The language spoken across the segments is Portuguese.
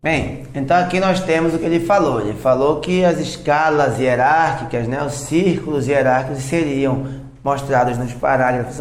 Bem, então aqui nós temos o que ele falou. Ele falou que as escalas hierárquicas, né, os círculos hierárquicos seriam mostrados nos parágrafos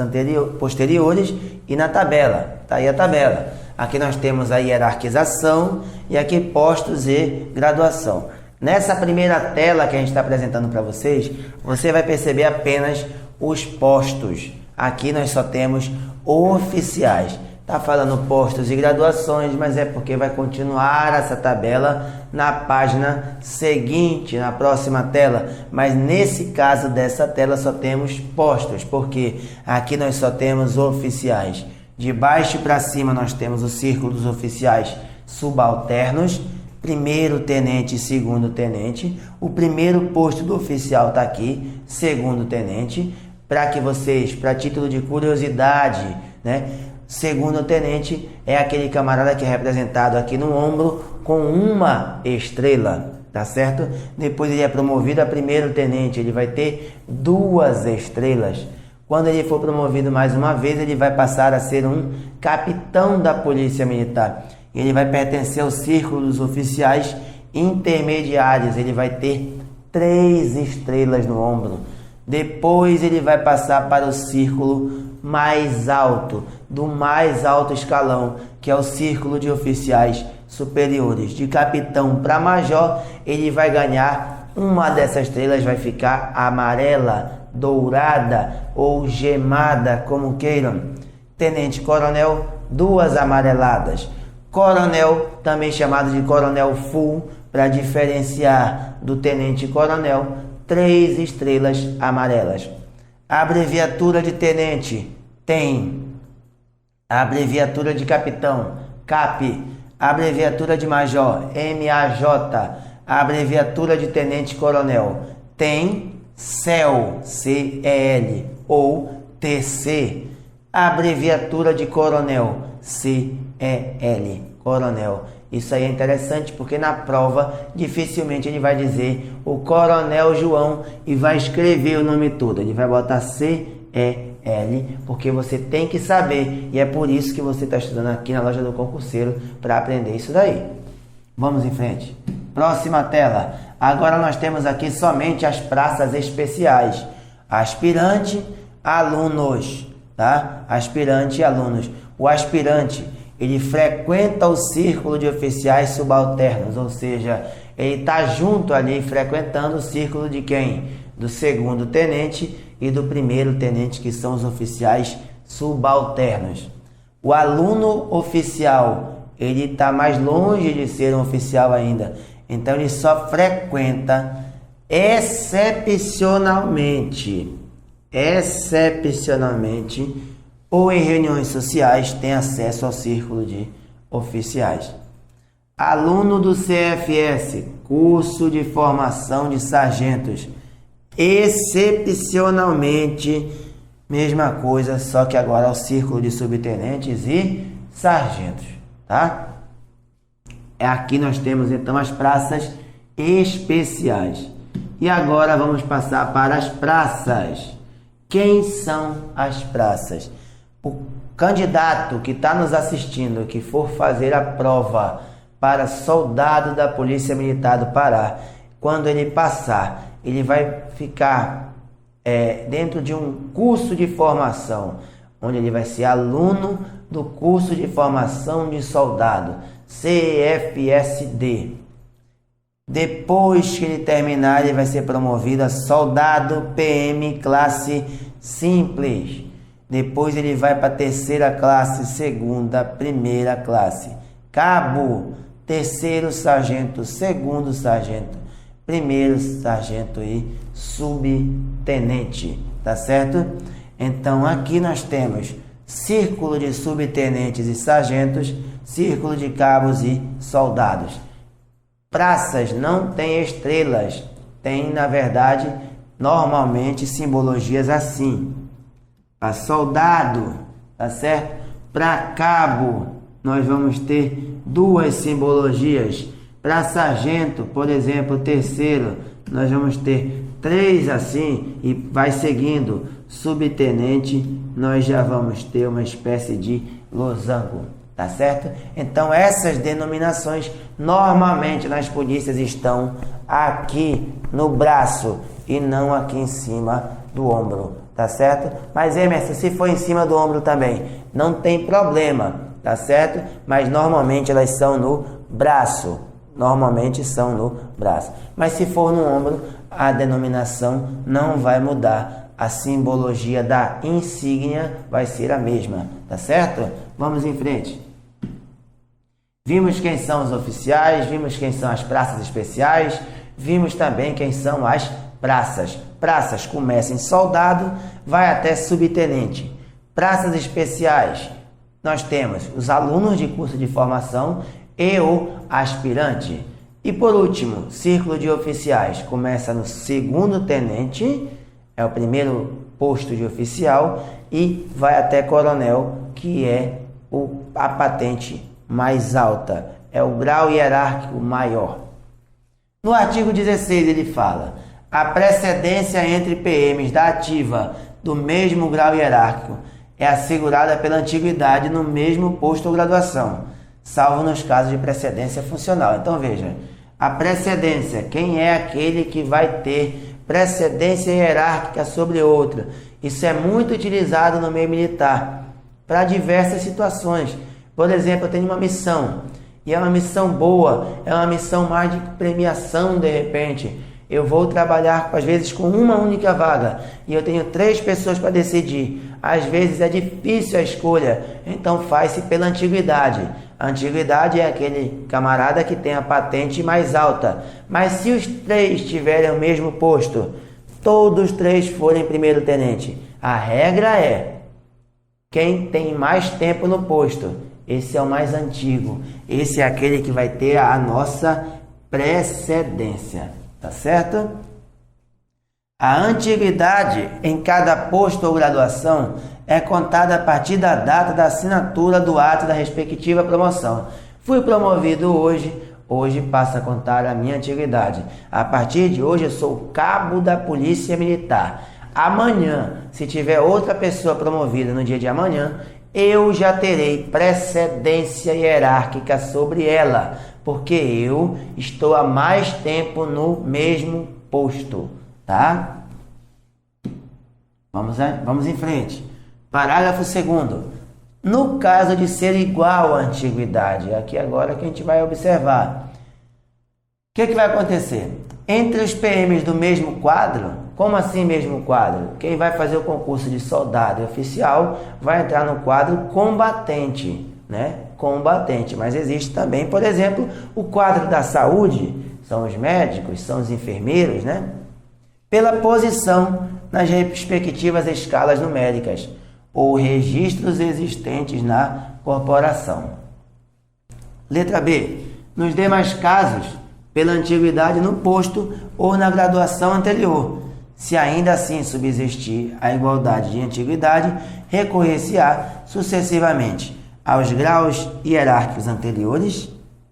posteriores e na tabela. Tá aí a tabela. Aqui nós temos a hierarquização e aqui postos e graduação. Nessa primeira tela que a gente está apresentando para vocês, você vai perceber apenas os postos. Aqui nós só temos oficiais. Está falando postos e graduações, mas é porque vai continuar essa tabela na página seguinte, na próxima tela. Mas nesse caso dessa tela só temos postos, porque aqui nós só temos oficiais. De baixo para cima nós temos o círculo dos oficiais subalternos, primeiro tenente e segundo tenente. O primeiro posto do oficial está aqui, segundo tenente. Para que vocês, para título de curiosidade, né? Segundo tenente é aquele camarada que é representado aqui no ombro com uma estrela, tá certo? Depois ele é promovido a primeiro tenente, ele vai ter 2 estrelas. Quando ele for promovido mais uma vez, ele vai passar a ser um capitão da Polícia Militar. Ele vai pertencer ao círculo dos oficiais intermediários, ele vai ter 3 estrelas no ombro. Depois ele vai passar para o círculo mais alto, do mais alto escalão, que é o círculo de oficiais superiores. De capitão para major, ele vai ganhar uma dessas estrelas, vai ficar amarela, dourada ou gemada, como queiram. Tenente coronel, 2 amareladas. Coronel, também chamado de coronel full, para diferenciar do tenente coronel, 3 estrelas amarelas. A abreviatura de tenente tem. A abreviatura de capitão, CAP. A abreviatura de major, MAJ. A abreviatura de tenente coronel tem CEL, CEL ou TC. A abreviatura de coronel, CEL, coronel. Isso aí é interessante porque na prova dificilmente ele vai dizer o Coronel João e vai escrever o nome todo. Ele vai botar CEL, porque você tem que saber e é por isso que você está estudando aqui na loja do concurseiro para aprender isso daí. Vamos em frente. Próxima tela. Agora nós temos aqui somente as praças especiais. Aspirante, alunos, tá? Aspirante e alunos. O aspirante, ele frequenta o círculo de oficiais subalternos, ou seja, ele está junto ali frequentando o círculo de quem? Do segundo tenente e do primeiro tenente, que são os oficiais subalternos. O aluno oficial, ele está mais longe de ser um oficial ainda, então ele só frequenta excepcionalmente, ou em reuniões sociais, tem acesso ao círculo de oficiais. Aluno do CFS, curso de formação de sargentos, excepcionalmente, mesma coisa, só que agora é o círculo de subtenentes e sargentos, tá? Aqui nós temos então as praças especiais. E agora vamos passar para as praças. Quem são as praças? O candidato que está nos assistindo, que for fazer a prova para soldado da Polícia Militar do Pará, quando ele passar, ele vai ficar dentro de um curso de formação, onde ele vai ser aluno do curso de formação de soldado, CFSD. Depois que ele terminar, ele vai ser promovido a soldado PM classe simples. Depois ele vai para a terceira classe, segunda, primeira classe. Cabo, terceiro sargento, segundo sargento, primeiro sargento e subtenente, tá certo? Então aqui nós temos círculo de subtenentes e sargentos, círculo de cabos e soldados. Praças não tem estrelas, tem na verdade normalmente simbologias assim. Para soldado, tá certo? Para cabo, nós vamos ter 2 simbologias. Para sargento, por exemplo, terceiro, nós vamos ter 3 assim e vai seguindo. Subtenente, nós já vamos ter uma espécie de losango, tá certo? Então essas denominações normalmente nas polícias estão aqui no braço e não aqui em cima do ombro, tá certo? Mas Emerson, se for em cima do ombro também, não tem problema, tá certo? Mas normalmente elas são no braço, normalmente são no braço. Mas se for no ombro, a denominação não vai mudar, a simbologia da insígnia vai ser a mesma, tá certo? Vamos em frente. Vimos quem são os oficiais, vimos quem são as praças especiais, vimos também quem são as praças. Praças começa em soldado, vai até subtenente. Praças especiais, nós temos os alunos de curso de formação e o aspirante. E por último, círculo de oficiais, começa no segundo tenente, é o primeiro posto de oficial, e vai até coronel, que é a patente mais alta, é o grau hierárquico maior. No artigo 16 ele fala: a precedência entre PMs da ativa do mesmo grau hierárquico é assegurada pela antiguidade no mesmo posto ou graduação, salvo nos casos de precedência funcional. Então veja, a precedência, quem é aquele que vai ter precedência hierárquica sobre outro? Isso é muito utilizado no meio militar para diversas situações. Por exemplo, eu tenho uma missão, e é uma missão boa, é uma missão mais de premiação de repente. Eu vou trabalhar, às vezes, com uma única vaga, e eu tenho 3 pessoas para decidir. Às vezes é difícil a escolha, então faz-se pela antiguidade. A antiguidade é aquele camarada que tem a patente mais alta. Mas se os 3 tiverem o mesmo posto, todos 3 forem primeiro tenente, a regra é: quem tem mais tempo no posto, esse é o mais antigo, esse é aquele que vai ter a nossa precedência, tá certo? A antiguidade em cada posto ou graduação é contada a partir da data da assinatura do ato da respectiva promoção. Fui promovido hoje passa a contar a minha antiguidade. A partir de hoje eu sou cabo da Polícia Militar. Amanhã, se tiver outra pessoa promovida no dia de amanhã, eu já terei precedência hierárquica sobre ela, porque eu estou há mais tempo no mesmo posto, tá? Vamos em frente. Parágrafo 2º. No caso de ser igual à antiguidade, aqui agora que a gente vai observar. O que vai acontecer? Entre os PMs do mesmo quadro, como assim mesmo quadro? Quem vai fazer o concurso de soldado e oficial vai entrar no quadro combatente, né? Combatente, mas existe também, por exemplo, o quadro da saúde, são os médicos, são os enfermeiros, né? Pela posição nas respectivas escalas numéricas ou registros existentes na corporação. Letra B. Nos demais casos, pela antiguidade no posto ou na graduação anterior. Se ainda assim subsistir a igualdade de antiguidade, recorrer-se-á sucessivamente aos graus hierárquicos anteriores,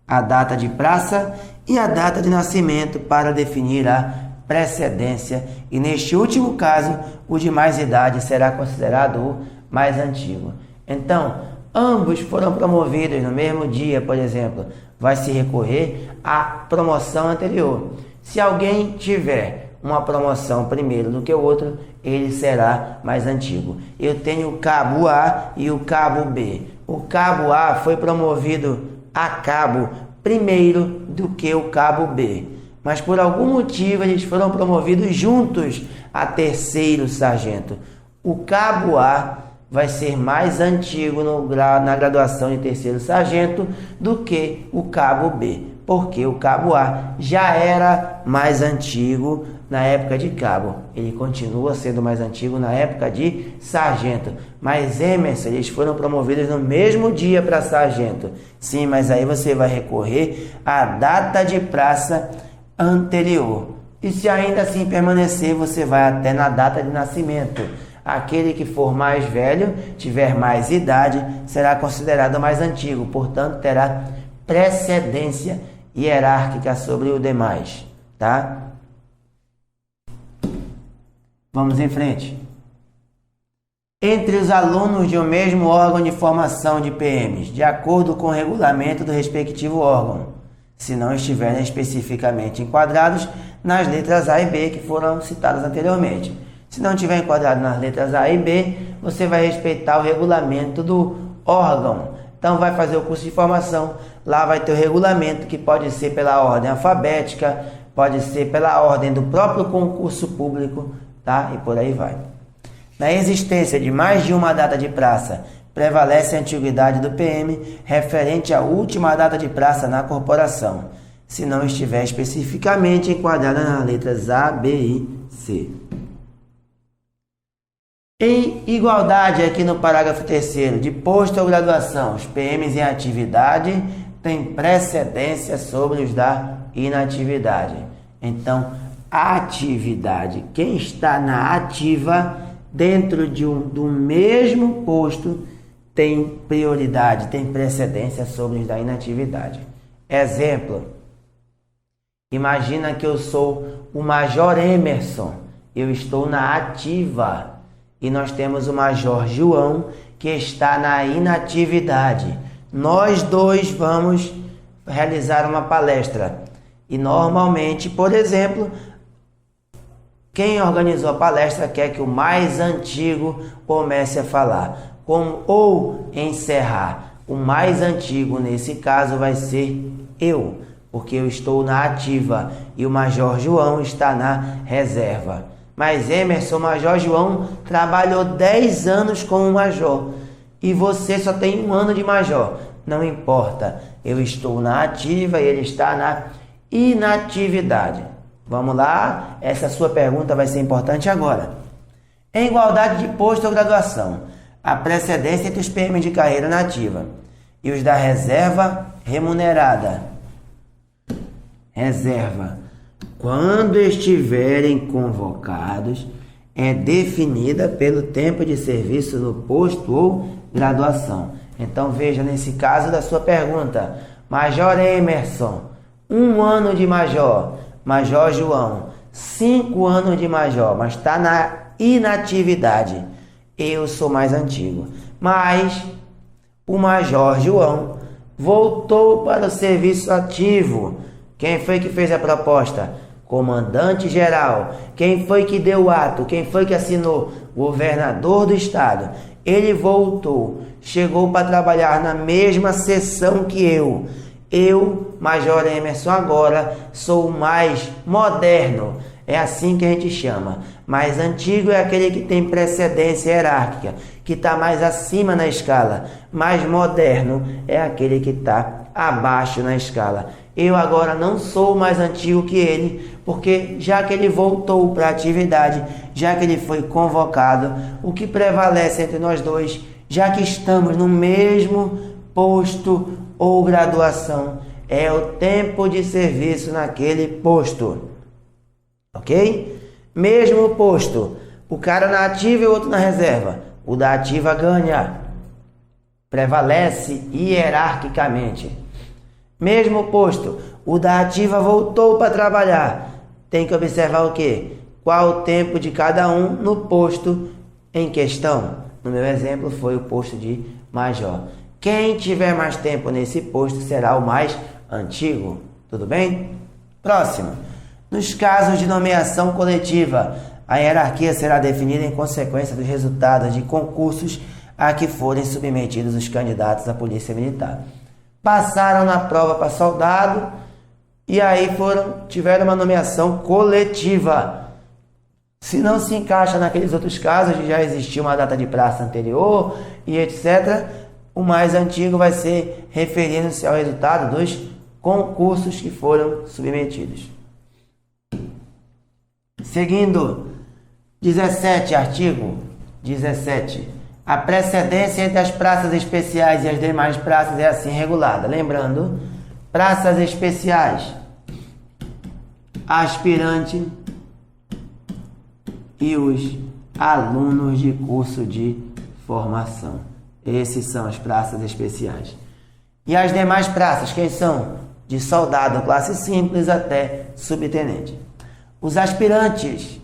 a data de praça e a data de nascimento para definir a precedência, e neste último caso, o de mais idade será considerado o mais antigo. Então, ambos foram promovidos no mesmo dia, por exemplo, vai se recorrer à promoção anterior. Se alguém tiver uma promoção primeiro do que o outro, ele será mais antigo. Eu tenho o cabo A e o cabo B. O cabo A foi promovido a cabo primeiro do que o cabo B, mas por algum motivo eles foram promovidos juntos a terceiro sargento. O cabo A vai ser mais antigo na graduação de terceiro sargento do que o cabo B, porque o cabo A já era mais antigo na época de cabo. Ele continua sendo mais antigo na época de sargento. Mas Emerson, eles foram promovidos no mesmo dia para sargento. Sim, mas aí você vai recorrer à data de praça anterior. E se ainda assim permanecer, você vai até na data de nascimento. Aquele que for mais velho, tiver mais idade, será considerado mais antigo, portanto terá precedência hierárquica sobre o demais, tá? . Vamos em frente. entre os alunos de um mesmo órgão de formação de PMs, de acordo com o regulamento do respectivo órgão, se não estiverem especificamente enquadrados nas letras A e B que foram citadas anteriormente. Se não estiver enquadrado nas letras A e B, você vai respeitar o regulamento do órgão. Então vai fazer o curso de formação, lá vai ter o regulamento, que pode ser pela ordem alfabética, pode ser pela ordem do próprio concurso público, tá? E por aí vai. Na existência de mais de uma data de praça, prevalece a antiguidade do PM referente à última data de praça na corporação, se não estiver especificamente enquadrada nas letras A, B e C. Em igualdade, aqui no parágrafo 3º, de posto ou graduação, os PMs em atividade têm precedência sobre os da inatividade. Então, atividade, quem está na ativa dentro do mesmo posto tem prioridade, tem precedência sobre os da inatividade. Exemplo, imagina que eu sou o Major Emerson, eu estou na ativa, e nós temos o Major João que está na inatividade. Nós dois vamos realizar uma palestra, e normalmente, por exemplo, quem organizou a palestra quer que o mais antigo comece a falar. Ou encerrar. O mais antigo, nesse caso, vai ser eu, porque eu estou na ativa e o Major João está na reserva. Mas Emerson, o Major João trabalhou 10 anos como major e você só tem 1 ano de major. Não importa, eu estou na ativa e ele está na inatividade. Vamos lá, essa sua pergunta vai ser importante agora. Em igualdade de posto ou graduação, a precedência entre os PMs de carreira nativa e os da reserva remunerada. Reserva, quando estiverem convocados, é definida pelo tempo de serviço no posto ou graduação. Então veja nesse caso da sua pergunta, Major Emerson, 1 ano de major. Major João, 5 anos de major, mas está na inatividade. Eu sou mais antigo. Mas o Major João voltou para o serviço ativo. Quem foi que fez a proposta? Comandante-geral. Quem foi que deu o ato? Quem foi que assinou? Governador do estado. Ele voltou, chegou para trabalhar na mesma sessão que eu. Eu, Major Emerson, agora sou o mais moderno. É assim que a gente chama. Mais antigo é aquele que tem precedência hierárquica, que está mais acima na escala. Mais moderno é aquele que está abaixo na escala. Eu agora não sou mais antigo que ele, porque já que ele voltou para a atividade, já que ele foi convocado, o que prevalece entre nós dois, já que estamos no mesmo posto ou graduação, é o tempo de serviço naquele posto. Ok? Mesmo posto, o cara na ativa e o outro na reserva. O da ativa ganha. Prevalece hierarquicamente. Mesmo posto, o da ativa voltou para trabalhar. Tem que observar o quê? Qual o tempo de cada um no posto em questão. No meu exemplo foi o posto de major. Quem tiver mais tempo nesse posto será o mais antigo. Tudo bem? Próximo. Nos casos de nomeação coletiva, a hierarquia será definida em consequência dos resultados de concursos a que forem submetidos os candidatos à Polícia Militar. Passaram na prova para soldado e aí tiveram uma nomeação coletiva. Se não se encaixa naqueles outros casos de já existir uma data de praça anterior e etc., o mais antigo vai ser referindo-se ao resultado dos concursos que foram submetidos. Seguindo, 17, artigo 17. A precedência entre as praças especiais e as demais praças é assim regulada. Lembrando, praças especiais, aspirante e os alunos de curso de formação. Esses são as praças especiais. E as demais praças, quem são? De soldado, classe simples até subtenente. Os aspirantes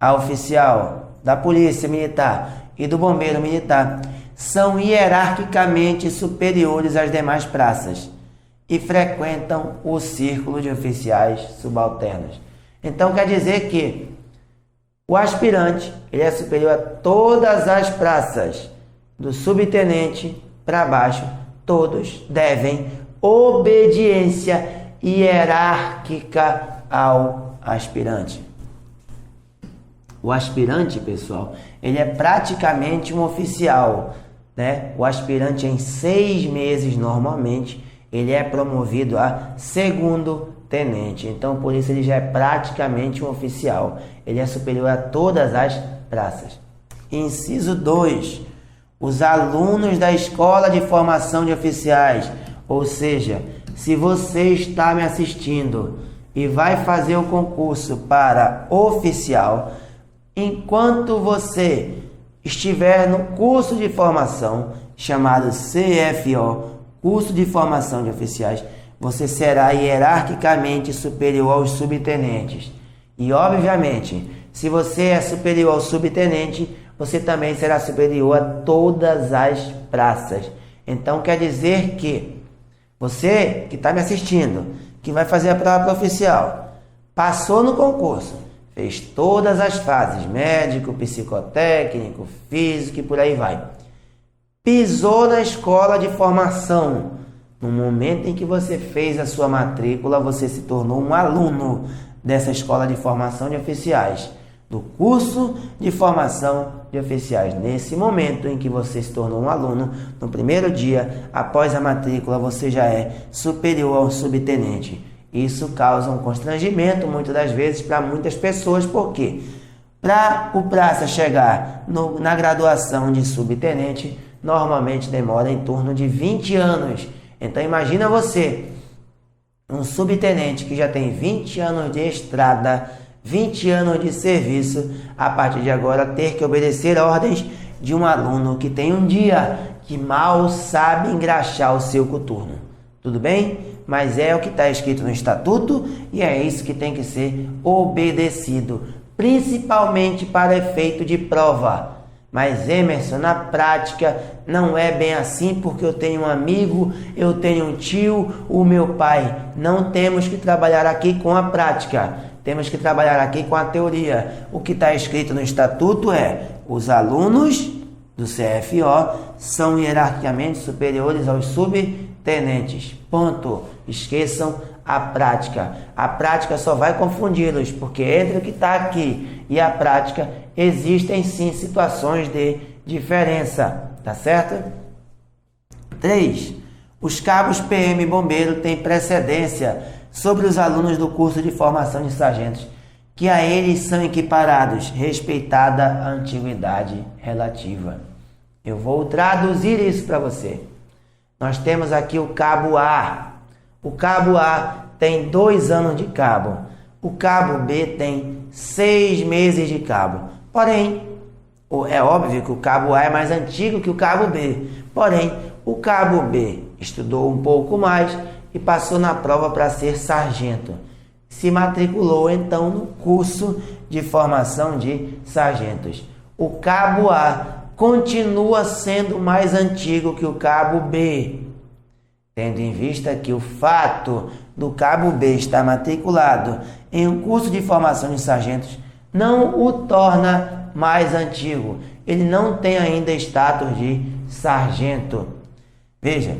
a oficial da Polícia Militar e do bombeiro militar são hierarquicamente superiores às demais praças e frequentam o círculo de oficiais subalternos. Então quer dizer que o aspirante ele é superior a todas as praças, do subtenente para baixo, todos devem obediência hierárquica ao aspirante. O aspirante, pessoal, ele é praticamente um oficial, né? O aspirante em 6 meses, normalmente, ele é promovido a segundo tenente. Então, por isso, ele já é praticamente um oficial. Ele é superior a todas as praças. Inciso 2. Os alunos da Escola de Formação de Oficiais, ou seja, se você está me assistindo e vai fazer o concurso para oficial, enquanto você estiver no curso de formação, chamado CFO, curso de formação de oficiais, você será hierarquicamente superior aos subtenentes. E, obviamente, se você é superior ao subtenente, você também será superior a todas as praças. Então, quer dizer que você que está me assistindo, que vai fazer a prova oficial, passou no concurso, fez todas as fases, médico, psicotécnico, físico e por aí vai. Pisou na escola de formação. No momento em que você fez a sua matrícula, você se tornou um aluno dessa escola de formação de oficiais, do curso de formação de oficiais. Nesse momento em que você se tornou um aluno, no primeiro dia, após a matrícula, você já é superior ao subtenente. Isso causa um constrangimento, muitas das vezes, para muitas pessoas, porque para o praça chegar na graduação de subtenente, normalmente demora em torno de 20 anos. Então imagina você, um subtenente que já tem 20 anos de estrada, 20 anos de serviço, a partir de agora ter que obedecer ordens de um aluno que tem um dia que mal sabe engraxar o seu coturno. Tudo bem? Mas é o que está escrito no estatuto e é isso que tem que ser obedecido, principalmente para efeito de prova. Mas, Emerson, na prática não é bem assim, porque eu tenho um amigo, eu tenho um tio, o meu pai. Não temos que trabalhar aqui com a prática, temos que trabalhar aqui com a teoria. O que está escrito no estatuto é: os alunos do CFO são hierarquicamente superiores aos subtenentes. Ponto. Esqueçam a prática. A prática só vai confundi-los, porque entre o que está aqui e a prática existem sim situações de diferença, tá certo? 3. Os cabos PM e bombeiro têm precedência sobre os alunos do curso de formação de sargentos, que a eles são equiparados, respeitada a antiguidade relativa. Eu vou traduzir isso para você. Nós temos aqui o cabo A. O cabo A tem 2 anos de cabo. O cabo B tem 6 meses de cabo. Porém, é óbvio que o cabo A é mais antigo que o cabo B. Porém, o cabo B estudou um pouco mais e passou na prova para ser sargento. Se matriculou, então, no curso de formação de sargentos. O cabo A continua sendo mais antigo que o cabo B, tendo em vista que o fato do cabo B estar matriculado em um curso de formação de sargentos não o torna mais antigo. Ele não tem ainda status de sargento. Veja,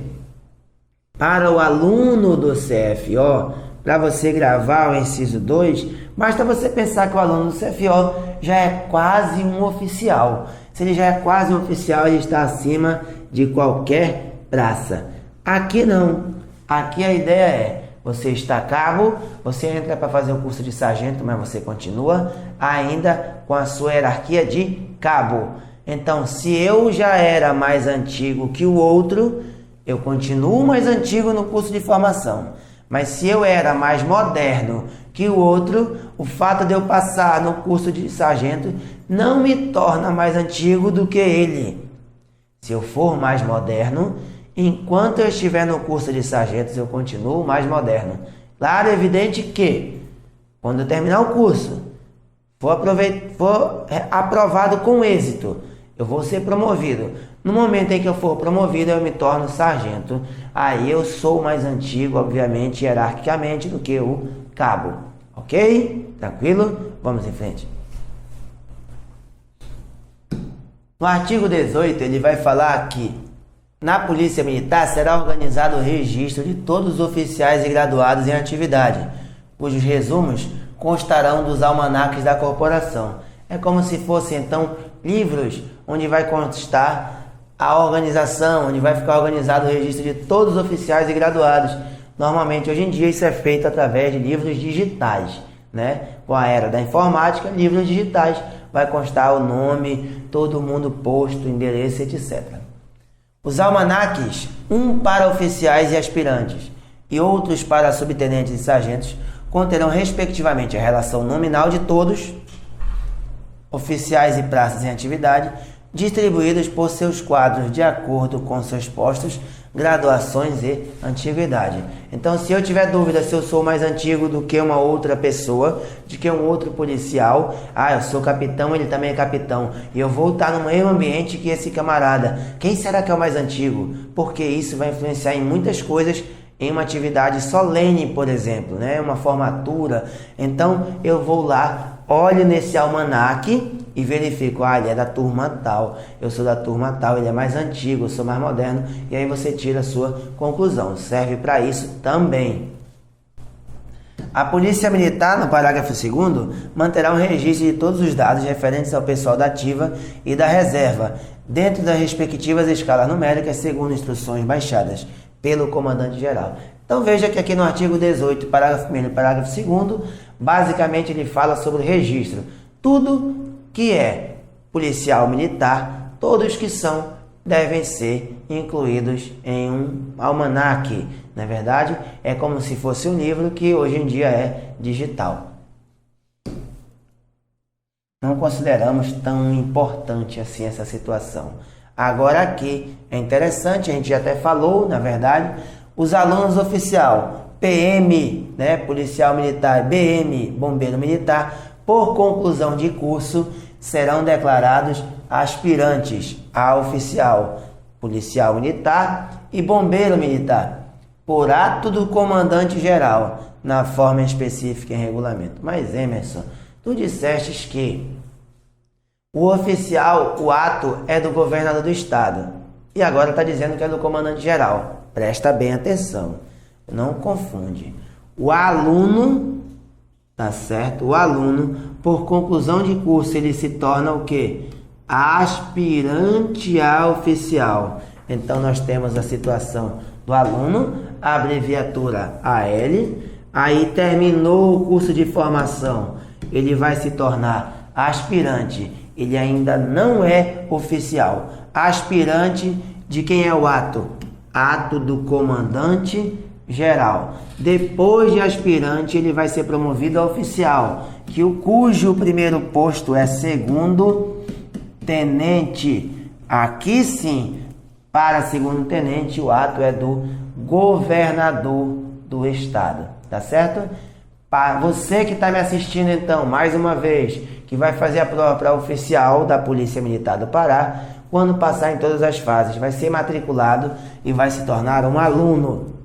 para o aluno do CFO, para você gravar o inciso 2, basta você pensar que o aluno do CFO já é quase um oficial. Se ele já é quase um oficial, ele está acima de qualquer praça. Aqui não. Aqui a ideia é: você está cabo, você entra para fazer o curso de sargento, mas você continua ainda com a sua hierarquia de cabo. Então, se eu já era mais antigo que o outro, eu continuo mais antigo no curso de formação. Mas se eu era mais moderno que o outro, o fato de eu passar no curso de sargento não me torna mais antigo do que ele. Se eu for mais moderno, enquanto eu estiver no curso de sargentos, eu continuo mais moderno. Claro, é evidente que, quando eu terminar o curso, for aprovado com êxito, Eu vou ser promovido. No momento em que eu for promovido, eu me torno sargento. Aí eu sou mais antigo, obviamente, hierarquicamente, do que o cabo. Ok? Tranquilo? Vamos em frente. No artigo 18, ele vai falar que na Polícia Militar será organizado o registro de todos os oficiais e graduados em atividade, cujos resumos constarão dos almanaques da corporação. É como se fossem, então, livros onde vai constar a organização, onde vai ficar organizado o registro de todos os oficiais e graduados. Normalmente, hoje em dia, isso é feito através de livros digitais, né? Com a era da informática, livros digitais, vai constar o nome, todo mundo posto, endereço, etc. Os almanaques, um para oficiais e aspirantes e outros para subtenentes e sargentos, conterão respectivamente a relação nominal de todos, oficiais e praças em atividade, distribuídos por seus quadros de acordo com seus postos, graduações e antiguidade. Então, se eu tiver dúvida se eu sou mais antigo do que uma outra pessoa, de que um outro policial, eu sou capitão, ele também é capitão, e eu vou estar no mesmo ambiente que esse camarada, quem será que é o mais antigo? Porque isso vai influenciar em muitas coisas, em uma atividade solene, por exemplo, né? Uma formatura. Então, eu vou lá, olho nesse almanaque e verifico, ele é da turma tal, eu sou da turma tal, ele é mais antigo, eu sou mais moderno, e aí você tira a sua conclusão. Serve para isso também. A Polícia Militar, no parágrafo 2º, manterá um registro de todos os dados referentes ao pessoal da ativa e da reserva, dentro das respectivas escalas numéricas, segundo instruções baixadas pelo comandante-geral. Então veja que aqui no artigo 18, parágrafo 1º e parágrafo 2º, basicamente ele fala sobre o registro. Tudo que é policial militar, todos que são, devem ser incluídos em um almanaque. Na verdade, é como se fosse um livro que hoje em dia é digital. Não consideramos tão importante assim essa situação. Agora aqui é interessante, a gente já até falou, na verdade, os alunos oficial, PM, né, policial militar, BM, bombeiro militar, por conclusão de curso, serão declarados aspirantes a oficial, policial militar e bombeiro militar, por ato do comandante-geral, na forma específica em regulamento. Mas, Emerson, tu disseste que o oficial, o ato é do governador do estado. E agora está dizendo que é do comandante-geral. Presta bem atenção. Não confunde. O aluno, tá certo? O aluno, por conclusão de curso, ele se torna o quê? Aspirante a oficial. Então, nós temos a situação do aluno, a abreviatura AL. Aí, terminou o curso de formação. Ele vai se tornar aspirante. Ele ainda não é oficial. Aspirante de quem é o ato? Ato do comandante geral. Depois de aspirante, ele vai ser promovido a oficial, cujo primeiro posto é segundo tenente. Aqui sim, para segundo tenente, o ato é do governador do estado. Tá certo? Para você que está me assistindo, então, mais uma vez, que vai fazer a prova para oficial da Polícia Militar do Pará, quando passar em todas as fases, vai ser matriculado e vai se tornar um aluno.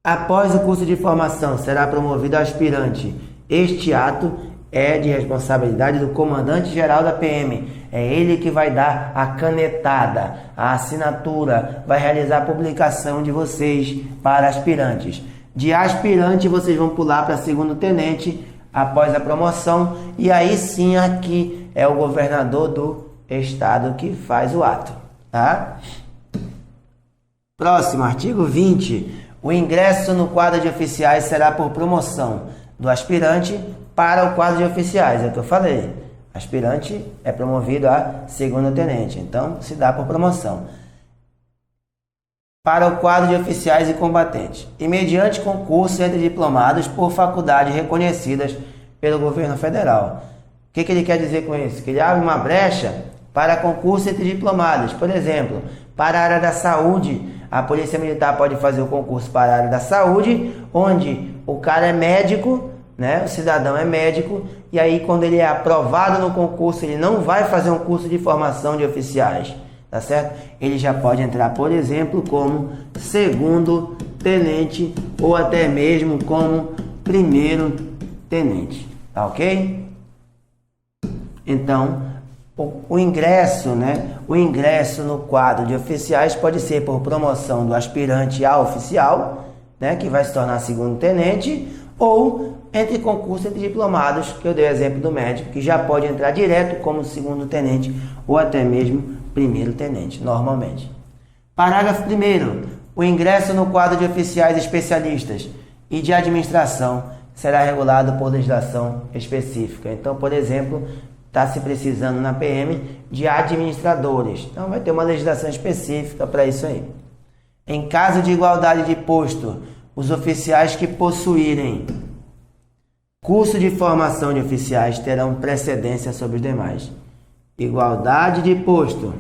Após o curso de formação, será promovido a aspirante. Este ato é de responsabilidade do comandante-geral da PM. É ele que vai dar a canetada, a assinatura, vai realizar a publicação de vocês para aspirantes. De aspirante, vocês vão pular para segundo tenente após a promoção. E aí sim, aqui é o governador do estado que faz o ato. Tá? Próximo, artigo 20. O ingresso no quadro de oficiais será por promoção do aspirante para o quadro de oficiais. É o que eu falei. Aspirante é promovido a segundo tenente. Então, se dá por promoção. Para o quadro de oficiais e combatentes. E mediante concurso entre diplomados por faculdades reconhecidas pelo governo federal. O que ele quer dizer com isso? Que ele abre uma brecha para concurso entre diplomados. Por exemplo, para a área da saúde, a Polícia Militar pode fazer o concurso para a área da saúde, onde o cara é médico, né? O cidadão é médico e aí quando ele é aprovado no concurso, ele não vai fazer um curso de formação de oficiais, tá certo? Ele já pode entrar, por exemplo, como segundo tenente ou até mesmo como primeiro tenente, tá ok? Então, o ingresso, né? O ingresso no quadro de oficiais pode ser por promoção do aspirante a oficial, né? Que vai se tornar segundo tenente, ou entre concurso entre diplomados, que eu dei o exemplo do médico, que já pode entrar direto como segundo tenente ou até mesmo primeiro tenente, normalmente. Parágrafo 1º. O ingresso no quadro de oficiais especialistas e de administração será regulado por legislação específica. Então, por exemplo, está se precisando na PM de administradores. Então, vai ter uma legislação específica para isso aí. Em caso de igualdade de posto, os oficiais que possuírem curso de formação de oficiais terão precedência sobre os demais. Igualdade de posto.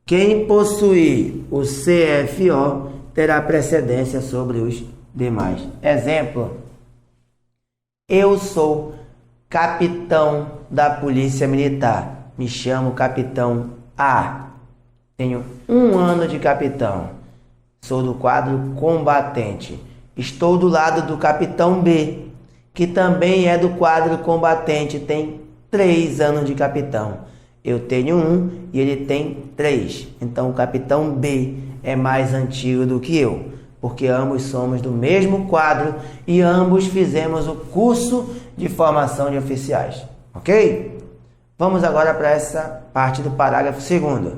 Quem possuir o CFO terá precedência sobre os demais. Exemplo: eu sou capitão da Polícia Militar. Me chamo Capitão A. Tenho 1 ano de capitão. Sou do quadro combatente. Estou do lado do Capitão B, que também é do quadro combatente, tem 3 anos de capitão. Eu tenho 1 e ele tem 3. Então o Capitão B é mais antigo do que eu, porque ambos somos do mesmo quadro e ambos fizemos o curso de formação de oficiais. Ok? Vamos agora para essa parte do parágrafo 2º.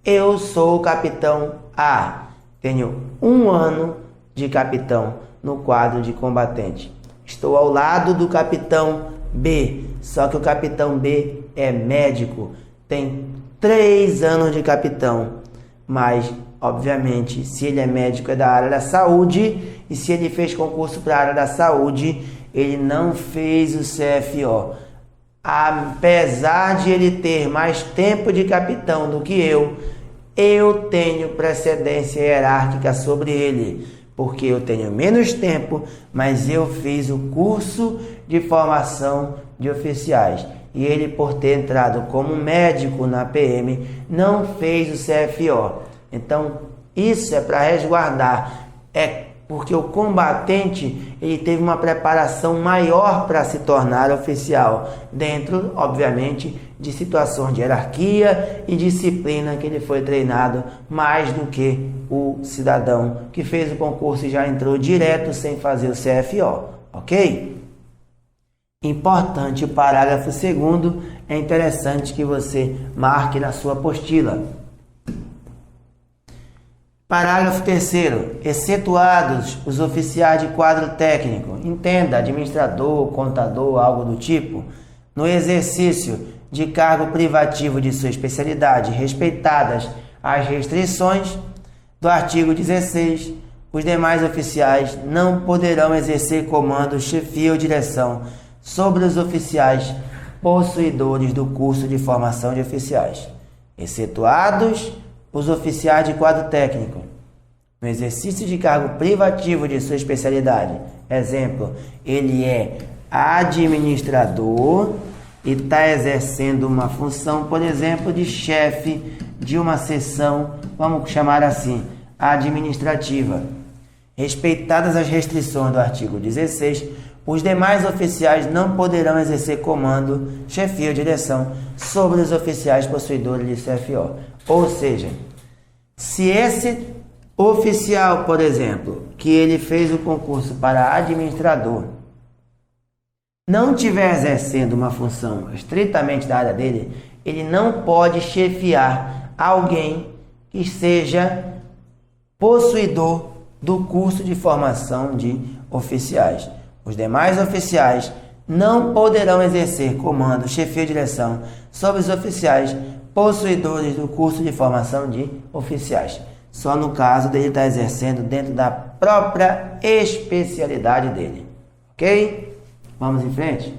Eu sou o Capitão A. Tenho 1 ano de capitão no quadro de combatente. Estou ao lado do Capitão B, só que o Capitão B é médico, tem 3 anos de capitão, mas, obviamente, se ele é médico é da área da saúde, e se ele fez concurso para a área da saúde, ele não fez o CFO. Apesar de ele ter mais tempo de capitão do que eu tenho precedência hierárquica sobre ele, porque eu tenho menos tempo, mas eu fiz o curso de formação de oficiais. E ele, por ter entrado como médico na PM, não fez o CFO. Então, isso é para resguardar. É porque o combatente ele teve uma preparação maior para se tornar oficial, dentro, obviamente, de situações de hierarquia e disciplina que ele foi treinado mais do que o cidadão que fez o concurso e já entrou direto sem fazer o CFO, ok? Importante o parágrafo 2º, é interessante que você marque na sua apostila. Parágrafo 3º. Excetuados os oficiais de quadro técnico, entenda, administrador, contador, algo do tipo, no exercício de cargo privativo de sua especialidade, respeitadas as restrições do artigo 16, os demais oficiais não poderão exercer comando, chefia ou direção sobre os oficiais possuidores do curso de formação de oficiais, excetuados os oficiais de quadro técnico, no exercício de cargo privativo de sua especialidade. Exemplo, ele é administrador e está exercendo uma função, por exemplo, de chefe de uma seção, vamos chamar assim, administrativa. Respeitadas as restrições do artigo 16, os demais oficiais não poderão exercer comando, chefia ou direção sobre os oficiais possuidores de CFO. Ou seja, se esse oficial, por exemplo, que ele fez o concurso para administrador, não estiver exercendo uma função estritamente da área dele, ele não pode chefiar alguém que seja possuidor do curso de formação de oficiais. Os demais oficiais não poderão exercer comando, chefia ou direção sobre os oficiais possuidores do curso de formação de oficiais. Só no caso dele estar exercendo dentro da própria especialidade dele. Ok? Vamos em frente?